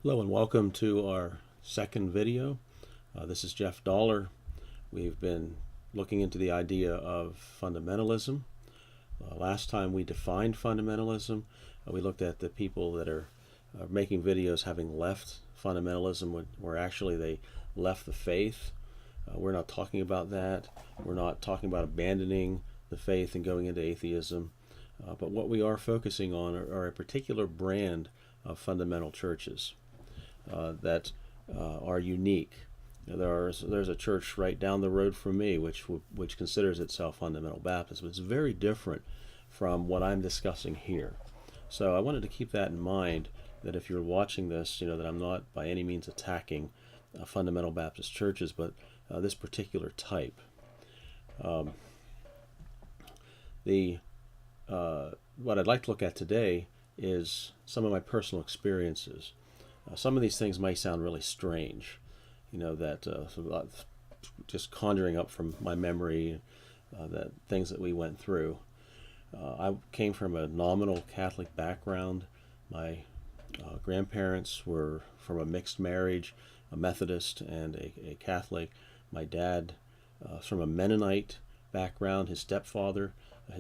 Hello and welcome to our second video. This is Jeff Dollar. We've been looking into the idea of fundamentalism. Last time we defined fundamentalism, we looked at the people that are making videos having left fundamentalism, where actually they left the faith. We're not talking about that. We're not talking about abandoning the faith and going into atheism. But what we are focusing on are a particular brand of fundamental churches that are unique. There's a church right down the road from me which considers itself fundamental Baptist, but it's very different from what I'm discussing here. So I wanted to keep that in mind, that if you're watching this, that I'm not by any means attacking fundamental Baptist churches, but this particular type. What I'd like to look at today is some of my personal experiences. Some of these things may sound really strange, just conjuring up from my memory, that things that we went through. I came from a nominal Catholic background. My grandparents were from a mixed marriage, a Methodist and a Catholic. My dad was from a Mennonite background. His dad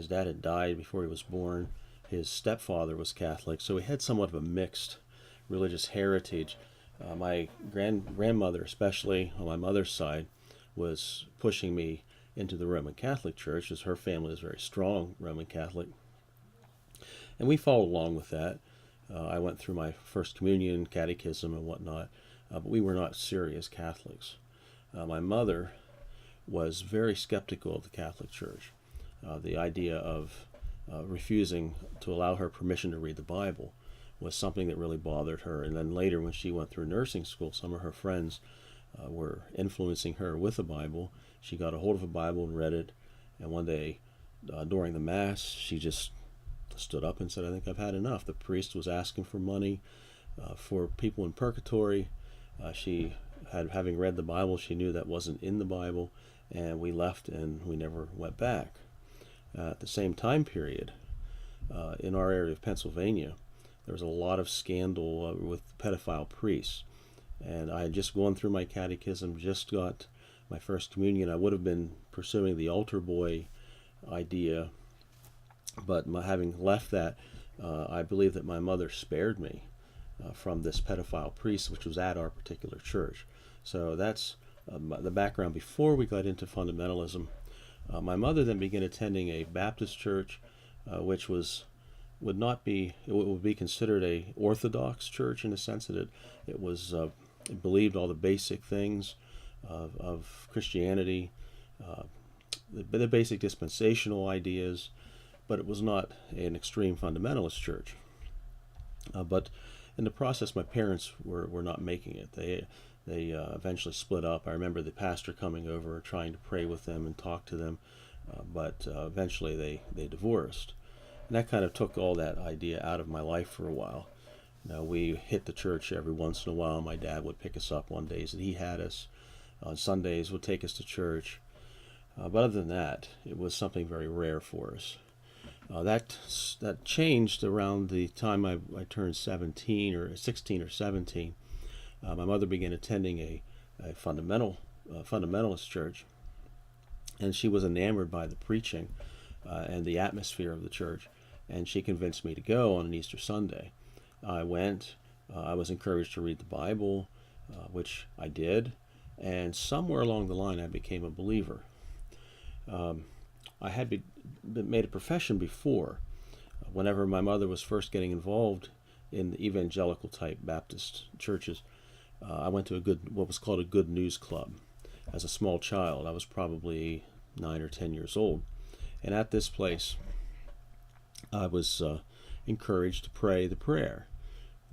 had died before he was born. His stepfather was Catholic, so we had somewhat of a mixed religious heritage. My grandmother, especially on my mother's side, was pushing me into the Roman Catholic Church, as her family is very strong Roman Catholic. And we followed along with that. I went through my first communion, catechism, and whatnot, but we were not serious Catholics. My mother was very skeptical of the Catholic Church. The idea of refusing to allow her permission to read the Bible was something that really bothered her. And then later, when she went through nursing school, some of her friends were influencing her with the Bible. She got a hold of a Bible and read it. And one day, during the Mass, she just stood up and said, "I think I've had enough." The priest was asking for money for people in purgatory. Having read the Bible, she knew that wasn't in the Bible, and we left and we never went back. At the same time period, in our area of Pennsylvania, there was a lot of scandal with pedophile priests. And I had just gone through my catechism, just got my first communion. I would have been pursuing the altar boy idea, but having left that, I believe that my mother spared me from this pedophile priest, which was at our particular church. So that's the background before we got into fundamentalism. My mother then began attending a Baptist church, which would be considered a Orthodox church, in the sense that it believed all the basic things of Christianity, the basic dispensational ideas, but it was not an extreme fundamentalist church. But in the process, my parents were not making it. They eventually split up. I remember the pastor coming over, trying to pray with them and talk to them, but eventually they divorced. And that kind of took all that idea out of my life for a while. We hit the church every once in a while. My dad would pick us up on days that he had us. On Sundays, would take us to church. But other than that, it was something very rare for us. That changed around the time I turned 16 or 17. My mother began attending a fundamentalist church, and she was enamored by the preaching and the atmosphere of the church, and she convinced me to go on an Easter Sunday. I went. I was encouraged to read the Bible, which I did, and somewhere along the line I became a believer. I had made a profession before. Whenever my mother was first getting involved in the evangelical type Baptist churches, I went to what was called a Good News Club as a small child. I was probably 9 or 10 years old. And at this place, I was encouraged to pray the prayer.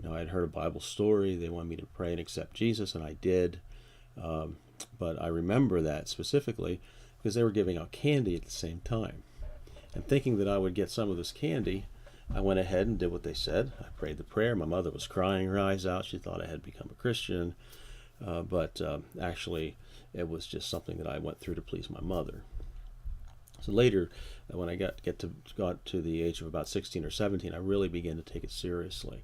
I'd heard a Bible story. They wanted me to pray and accept Jesus, and I did. But I remember that specifically because they were giving out candy at the same time. And thinking that I would get some of this candy, I went ahead and did what they said. I prayed the prayer. My mother was crying her eyes out. She thought I had become a Christian. But actually, it was just something that I went through to please my mother. So later, when I got to the age of about 16 or 17, I really began to take it seriously.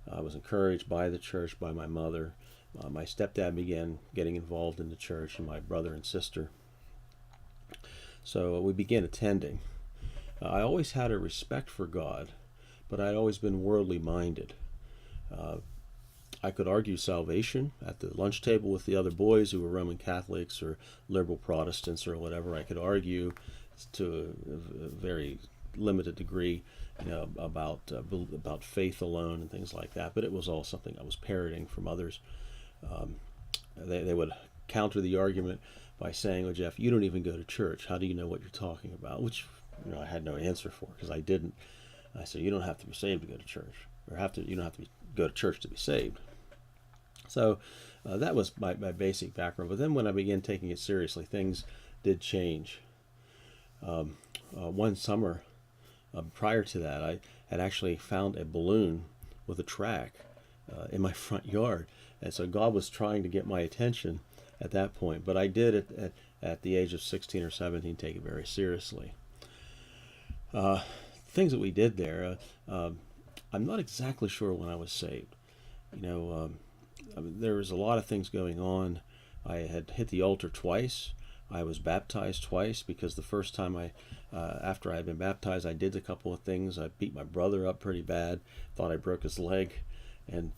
I was encouraged by the church, by my mother. My stepdad began getting involved in the church, and my brother and sister. So we began attending. I always had a respect for God, but I'd always been worldly minded. I could argue salvation at the lunch table with the other boys who were Roman Catholics or liberal Protestants or whatever. I could argue to a very limited degree, about faith alone and things like that. But it was all something I was parroting from others. They would counter the argument by saying, "Well, Jeff, you don't even go to church. How do you know what you're talking about?" Which I had no answer for because I didn't. I said, "You don't have to be saved to go to church, or you don't have to go to church to be saved." So that was my basic background. But then when I began taking it seriously, things did change. One summer prior to that, I had actually found a balloon with a track in my front yard. And so God was trying to get my attention at that point. But I did, at the age of 16 or 17, take it very seriously. Things that we did there, I'm not exactly sure when I was saved. There was a lot of things going on. I had hit the altar twice. I was baptized twice because the first time after I had been baptized, I did a couple of things. I beat my brother up pretty bad, thought I broke his leg, and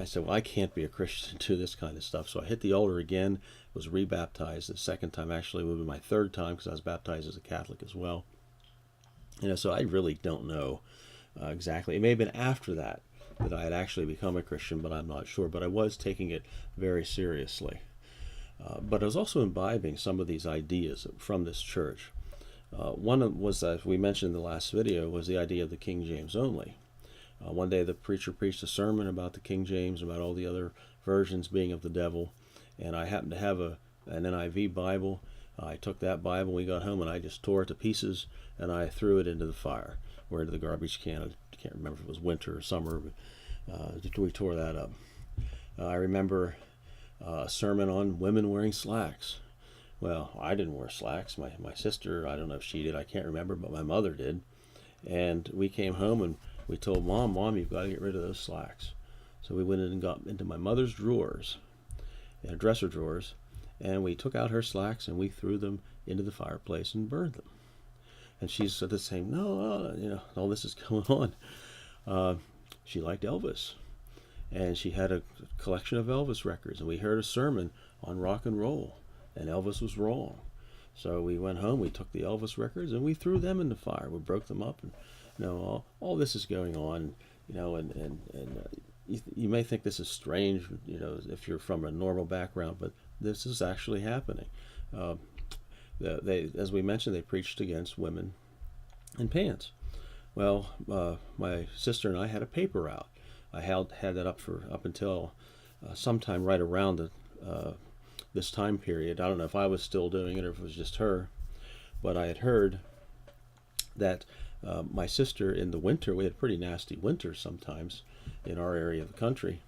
I said, well, I can't be a Christian and do this kind of stuff. So I hit the altar again, was rebaptized. The second time actually would be my third time because I was baptized as a Catholic as well. So I really don't know exactly. It may have been after that I had actually become a Christian, but I'm not sure. But I was taking it very seriously. But I was also imbibing some of these ideas from this church. One was, as we mentioned in the last video, was the idea of the King James only. One day the preacher preached a sermon about the King James, about all the other versions being of the devil, and I happened to have an NIV Bible. I took that Bible, we got home, and I just tore it to pieces, and I threw it into the fire, or into the garbage can. I can't remember if it was winter or summer, but we tore that up. I remember a sermon on women wearing slacks. Well, I didn't wear slacks. My sister, I don't know if she did, I can't remember, but my mother did. And we came home and we told Mom, you've got to get rid of those slacks. So we went in and got into my mother's drawers, dresser drawers, and we took out her slacks and we threw them into the fireplace and burned them. And she's saying, no, all this is going on. She liked Elvis, and she had a collection of Elvis records, and we heard a sermon on rock and roll, and Elvis was wrong. So we went home, we took the Elvis records, and we threw them in the fire. We broke them up, and all this is going on, and you may think this is strange, if you're from a normal background, but this is actually happening. As we mentioned, they preached against women in pants. Well, my sister and I had a paper out. I had that up until sometime right around this time period. I don't know if I was still doing it or if it was just her, but I had heard that my sister, in the winter, we had pretty nasty winters sometimes in our area of the country,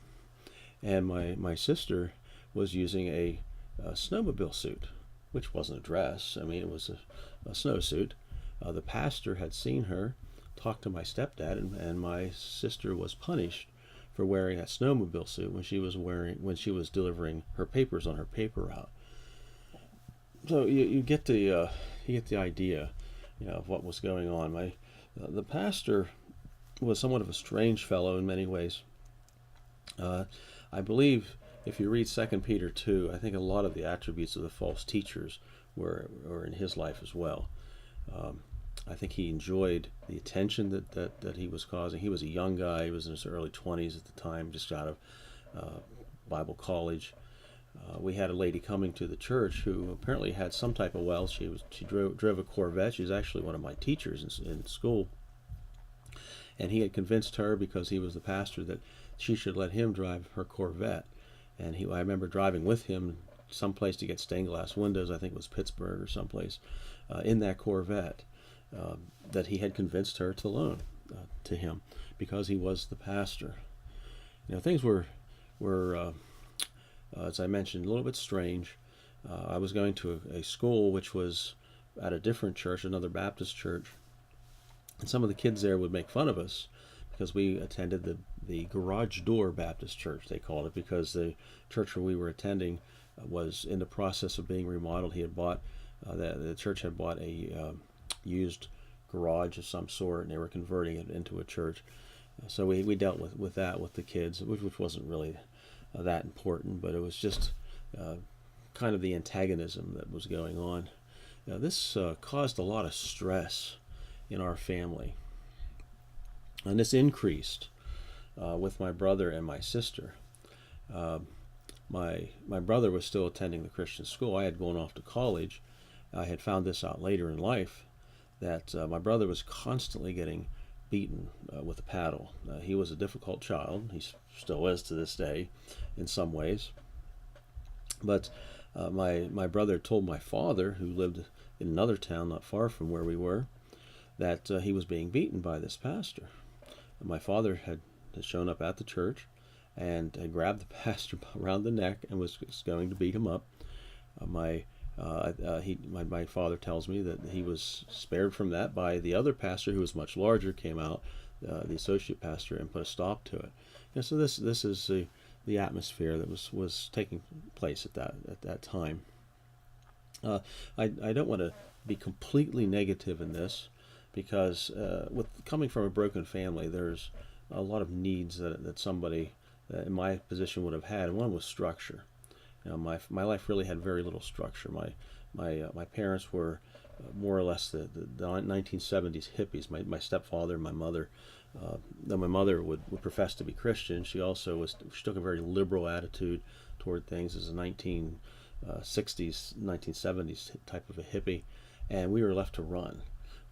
and my sister was using a snowmobile suit, which wasn't a dress. I mean, it was a snowsuit. The pastor had seen her talk to my stepdad, and my sister was punished for wearing that snowmobile suit when she was delivering her papers on her paper route. So you get the idea, of what was going on. The pastor was somewhat of a strange fellow in many ways. I believe if you read 2 Peter 2, I think a lot of the attributes of the false teachers were in his life as well. I think he enjoyed the attention that he was causing. He was a young guy. He was in his early 20s at the time, just out of Bible college. We had a lady coming to the church who apparently had some type of wealth. She drove a Corvette. She was actually one of my teachers in school. And he had convinced her, because he was the pastor, that she should let him drive her Corvette. And I remember driving with him someplace to get stained glass windows. I think it was Pittsburgh or someplace, in that Corvette, that he had convinced her to loan to him because he was the pastor. Things were as I mentioned, a little bit strange. I was going to a school which was at a different church, another Baptist church, and some of the kids there would make fun of us because we attended the Garage Door Baptist Church, they called it, because the church where we were attending was in the process of being remodeled. He had bought the church had bought a used garage of some sort, and they were converting it into a church. So we dealt with that with the kids, which wasn't really that important, but it was just kind of the antagonism that was going on. This caused a lot of stress in our family, and this increased with my brother and my sister. My brother was still attending the Christian school. I had gone off to college. I had found this out later in life, that my brother was constantly getting beaten with a paddle. He was a difficult child. He still is to this day in some ways. But my brother told my father, who lived in another town not far from where we were, that he was being beaten by this pastor. My father had shown up at the church and had grabbed the pastor around the neck and was going to beat him up. My father tells me that he was spared from that by the other pastor, who was much larger, came out, the associate pastor, and put a stop to it. And so this is the atmosphere that was taking place at that time. I don't want to be completely negative in this, because with coming from a broken family, there's a lot of needs that somebody in my position would have had, and one was structure. You know, my life really had very little structure. My parents were more or less the 1970s hippies. My stepfather and my mother, though my mother would profess to be Christian, she took a very liberal attitude toward things as a 1960s, 1970s type of a hippie, and we were left to run.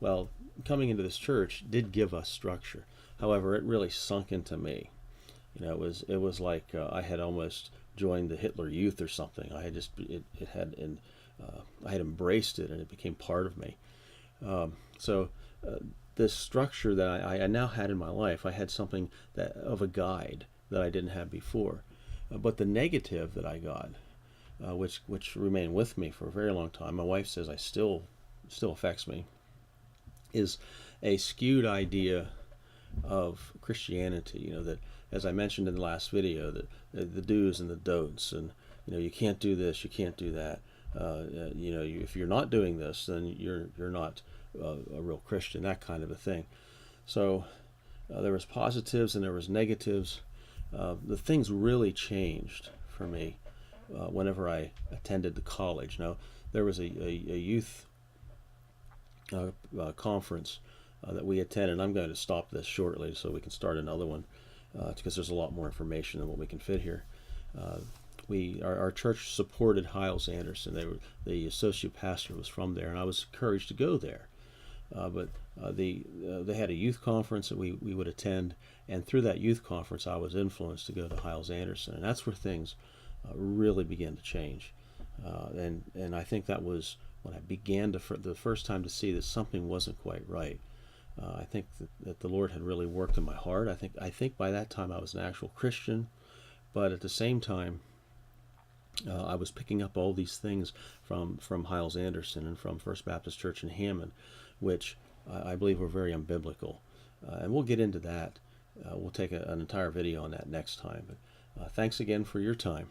Well, coming into this church did give us structure. However, it really sunk into me. You know, it was like I had almost joined the Hitler Youth or something. I had I had embraced it, and it became part of me. So this structure that I now had in my life, I had something of a guide that I didn't have before. But the negative that I got, which remained with me for a very long time, my wife says still affects me, is a skewed idea of Christianity. You know, that, as I mentioned in the last video, that the do's and the don'ts, and you can't do this, you can't do that. If you're not doing this, then you're not a real Christian. That kind of a thing. So there was positives and there was negatives. The things really changed for me whenever I attended the college. Now, there was a youth conference that we attended. I'm going to stop this shortly so we can start another one, because there's a lot more information than what we can fit here. Our church supported Hyles-Anderson. The associate pastor was from there, and I was encouraged to go there. But they had a youth conference that we would attend, and through that youth conference, I was influenced to go to Hyles-Anderson, and that's where things really began to change. And I think that was when I began the first time to see that something wasn't quite right. I think that the Lord had really worked in my heart. I think by that time I was an actual Christian, but at the same time, I was picking up all these things from Hyles-Anderson and from First Baptist Church in Hammond, which I believe were very unbiblical. And we'll get into that. We'll take an entire video on that next time. But thanks again for your time.